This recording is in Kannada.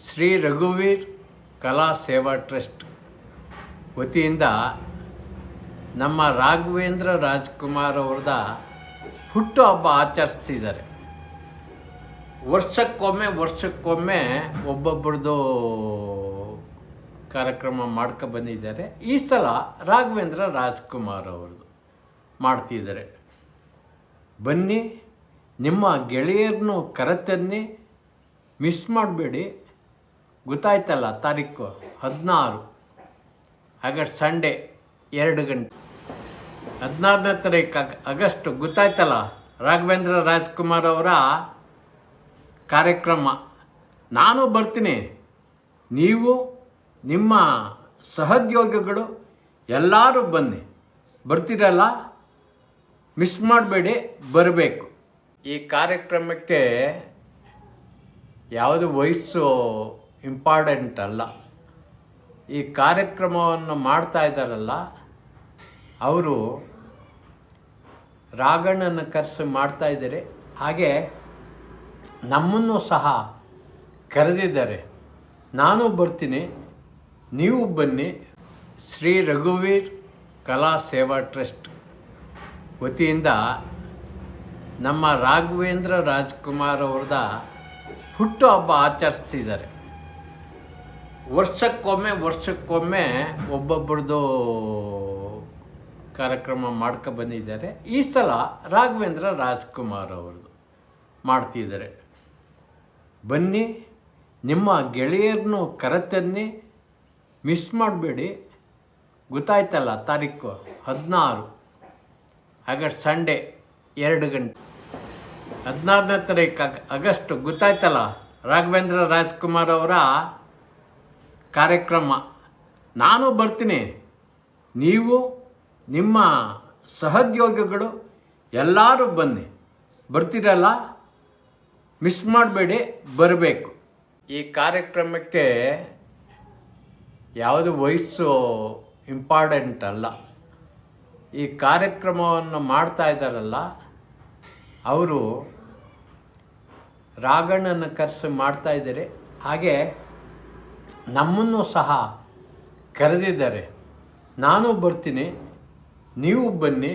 ಶ್ರೀ ರಘುವೀರ್ ಕಲಾ ಸೇವಾ ಟ್ರಸ್ಟ್ ವತಿಯಿಂದ ನಮ್ಮ ರಾಘವೇಂದ್ರ ರಾಜ್ಕುಮಾರ್ ಅವ್ರದ ಹುಟ್ಟುಹಬ್ಬ ಆಚರಿಸ್ತಿದ್ದಾರೆ. ವರ್ಷಕ್ಕೊಮ್ಮೆ ಒಬ್ಬೊಬ್ಬರದು ಕಾರ್ಯಕ್ರಮ ಬಂದಿದ್ದಾರೆ. ಈ ಸಲ ರಾಘವೇಂದ್ರ ರಾಜ್ಕುಮಾರ್ ಅವ್ರದ್ದು ಮಾಡ್ತಿದ್ದಾರೆ. ಬನ್ನಿ, ನಿಮ್ಮ ಗೆಳೆಯರನ್ನು ಕರೆತನ್ನಿ, ಮಿಸ್ ಮಾಡಬೇಡಿ. ಗೊತ್ತಾಯ್ತಲ್ಲ, ತಾರೀಕು 16 ಆಗಸ್ಟ್, ಸಂಡೇ 2 ಗಂಟೆ. 16ನೇ ತಾರೀಕು ಆಗಸ್ಟ್ ಗೊತ್ತಾಯ್ತಲ್ಲ, ರಾಘವೇಂದ್ರ ರಾಜ್ಕುಮಾರ್ ಅವರ ಕಾರ್ಯಕ್ರಮ. ನಾನು ಬರ್ತೀನಿ, ನೀವು ನಿಮ್ಮ ಸಹೋದ್ಯೋಗಿಗಳು ಎಲ್ಲರೂ ಬನ್ನಿ. ಬರ್ತೀರಲ್ಲ, ಮಿಸ್ ಮಾಡಬೇಡಿ, ಬರಬೇಕು. ಈ ಕಾರ್ಯಕ್ರಮಕ್ಕೆ ಯಾವುದು ವಯಸ್ಸು ಇಂಪಾರ್ಟೆಂಟ್ ಅಲ್ಲ. ಈ ಕಾರ್ಯಕ್ರಮವನ್ನು ಮಾಡ್ತಾ ಇದ್ದಾರಲ್ಲ, ಅವರು ರಾಘಣ್ಣನ ಕರೆಸಿ ಮಾಡ್ತಾ ಇದ್ದಾರೆ. ಹಾಗೆ ನಮ್ಮನ್ನು ಸಹ ಕರೆದಿದ್ದಾರೆ. ನಾನು ಬರ್ತೀನಿ, ನೀವು ಬನ್ನಿ. ಶ್ರೀ ರಘುವೀರ್ ಕಲಾ ಸೇವಾ ಟ್ರಸ್ಟ್ ವತಿಯಿಂದ ನಮ್ಮ ರಾಘವೇಂದ್ರ ರಾಜ್ಕುಮಾರ್ ಅವ್ರದ ಹುಟ್ಟುಹಬ್ಬ ಆಚರಿಸ್ತಿದ್ದಾರೆ. ವರ್ಷಕ್ಕೊಮ್ಮೆ ಒಬ್ಬೊಬ್ಬರದು ಕಾರ್ಯಕ್ರಮ ಬಂದಿದ್ದಾರೆ. ಈ ಸಲ ರಾಘವೇಂದ್ರ ರಾಜ್ಕುಮಾರ್ ಅವ್ರದ್ದು ಮಾಡ್ತಿದ್ದಾರೆ. ಬನ್ನಿ, ನಿಮ್ಮ ಗೆಳೆಯರನ್ನು ಕರೆತನ್ನಿ, ಮಿಸ್ ಮಾಡಬೇಡಿ. ಗೊತ್ತಾಯ್ತಲ್ಲ, ತಾರೀಕು 16 ಆಗಸ್ಟ್, ಸಂಡೇ 2 ಗಂಟೆ. 16ನೇ ತಾರೀಕು ಆಗಸ್ಟ್ ಗೊತ್ತಾಯ್ತಲ್ಲ, ರಾಘವೇಂದ್ರ ರಾಜ್ಕುಮಾರ್ ಅವರ ಕಾರ್ಯಕ್ರಮ. ನಾನು ಬರ್ತೀನಿ, ನೀವು ನಿಮ್ಮ ಸಹೋದ್ಯೋಗಿಗಳು ಎಲ್ಲರೂ ಬನ್ನಿ. ಬರ್ತೀರಲ್ಲ, ಮಿಸ್ ಮಾಡಬೇಡಿ, ಬರಬೇಕು. ಈ ಕಾರ್ಯಕ್ರಮಕ್ಕೆ ಯಾವುದು ವಯಸ್ಸು ಇಂಪಾರ್ಟೆಂಟ್ ಅಲ್ಲ. ಈ ಕಾರ್ಯಕ್ರಮವನ್ನು ಮಾಡ್ತಾ ಇದ್ದಾರಲ್ಲ, ಅವರು ರಾಘಣ್ಣನ ಕರೆಸಿ ಮಾಡ್ತಾ ಇದ್ದಾರೆ. ಹಾಗೆ ನಮ್ಮನ್ನು ಸಹ ಕರೆದಿದ್ದಾರೆ. ನಾನು ಬರ್ತೀನಿ, ನೀವು ಬನ್ನಿ.